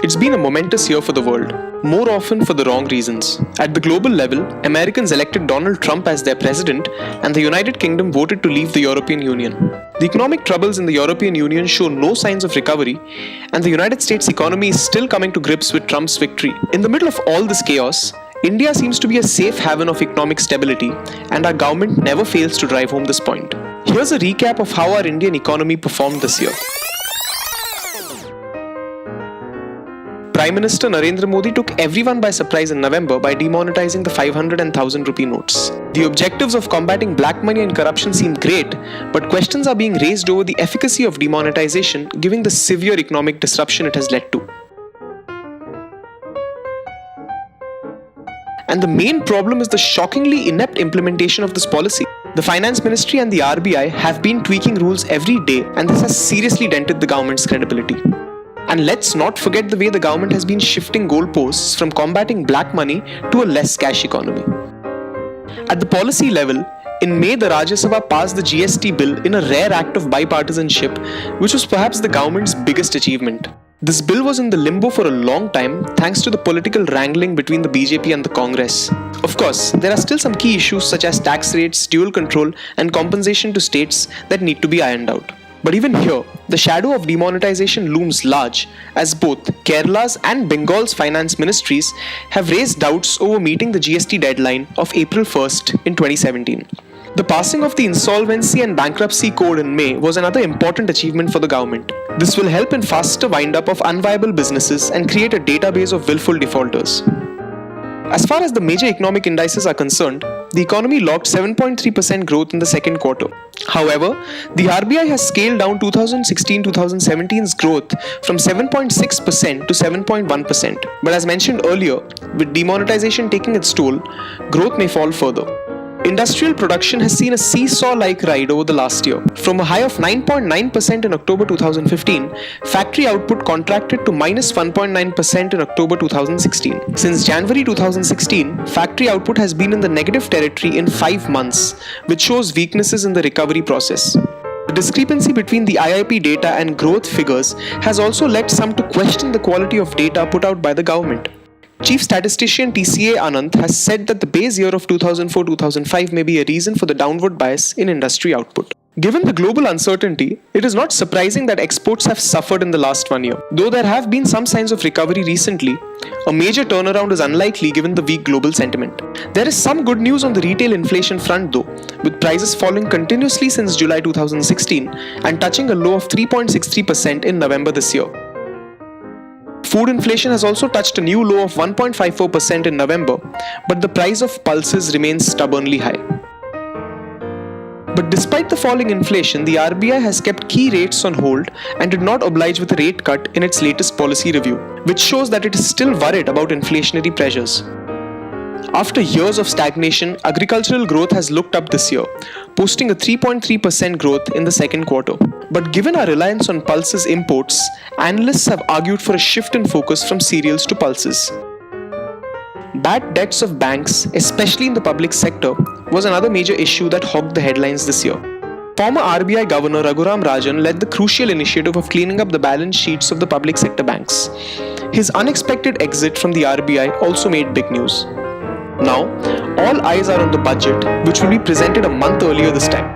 It's been a momentous year for the world, more often for the wrong reasons. At the global level, Americans elected Donald Trump as their president, and the United Kingdom voted to leave the European Union. The economic troubles in the European Union show no signs of recovery, and the United States economy is still coming to grips with Trump's victory. In the middle of all this chaos, India seems to be a safe haven of economic stability, and our government never fails to drive home this point. Here's a recap of how our Indian economy performed this year. Prime Minister Narendra Modi took everyone by surprise in November by demonetizing the 500 and 1000 rupee notes. The objectives of combating black money and corruption seem great, but questions are being raised over the efficacy of demonetization given the severe economic disruption it has led to. And the main problem is the shockingly inept implementation of this policy. The Finance Ministry and the RBI have been tweaking rules every day, and this has seriously dented the government's credibility. And let's not forget the way the government has been shifting goalposts from combating black money to a less cash economy. At the policy level, in May, the Rajya Sabha passed the GST bill in a rare act of bipartisanship, which was perhaps the government's biggest achievement. This bill was in the limbo for a long time thanks to the political wrangling between the BJP and the Congress. Of course, there are still some key issues such as tax rates, dual control, and compensation to states that need to be ironed out. But even here, the shadow of demonetization looms large, as both Kerala's and Bengal's finance ministries have raised doubts over meeting the GST deadline of April 1st in 2017. The passing of the Insolvency and Bankruptcy Code in May was another important achievement for the government. This will help in faster wind-up of unviable businesses and create a database of willful defaulters. As far as the major economic indices are concerned, the economy logged 7.3% growth in the second quarter. However, the RBI has scaled down 2016-2017's growth from 7.6% to 7.1%. But as mentioned earlier, with demonetization taking its toll, growth may fall further. Industrial production has seen a seesaw-like ride over the last year. From a high of 9.9% in October 2015, factory output contracted to minus 1.9% in October 2016. Since January 2016, factory output has been in the negative territory in 5 months, which shows weaknesses in the recovery process. The discrepancy between the IIP data and growth figures has also led some to question the quality of data put out by the government. Chief Statistician TCA Anand has said that the base year of 2004-2005 may be a reason for the downward bias in industry output. Given the global uncertainty, it is not surprising that exports have suffered in the last 1 year. Though there have been some signs of recovery recently, a major turnaround is unlikely given the weak global sentiment. There is some good news on the retail inflation front though, with prices falling continuously since July 2016 and touching a low of 3.63% in November this year. Food inflation has also touched a new low of 1.54% in November, but the price of pulses remains stubbornly high. But despite the falling inflation, the RBI has kept key rates on hold and did not oblige with a rate cut in its latest policy review, which shows that it is still worried about inflationary pressures. After years of stagnation, agricultural growth has looked up this year, posting a 3.3% growth in the second quarter. But given our reliance on pulses imports, analysts have argued for a shift in focus from cereals to pulses. Bad debts of banks, especially in the public sector, was another major issue that hogged the headlines this year. Former RBI Governor Raghuram Rajan led the crucial initiative of cleaning up the balance sheets of the public sector banks. His unexpected exit from the RBI also made big news. Now, all eyes are on the budget, which will be presented a month earlier this time.